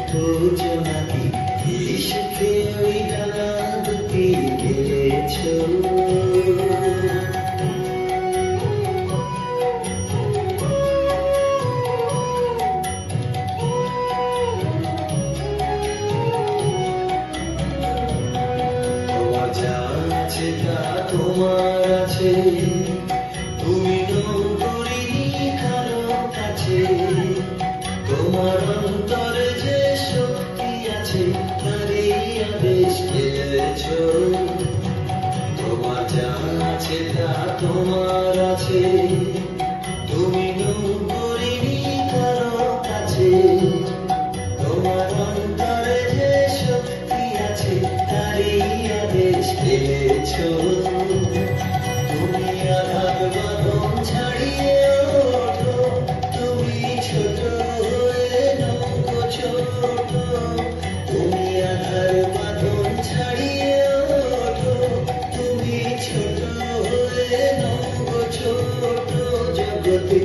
খোঁজো নাকি ইশকে ওই ডানা দুটি গেড়েছো। তোমার আছে তুমি নৌকরি কারো কাছে, তোমার অন্তরে যে শক্তি আছে তারই আদেশ পেয়েছো। তোমার যা আছে তা তোমার আছে, তুমি নৌকরি কারো কাছে, তোমার অন্তরে যে শক্তি আছে তারই আদেশ পেয়েছো। তুমি আধার বাঁধন ছাড়িয়ে ওঠো, তুমি ছোট হয়ে নৌকো ছোট। তুমি আধার বাঁধন ছাড়িয়ে ওঠো, তুমি ছোট হয়ে নৌকো ছোট। জগতে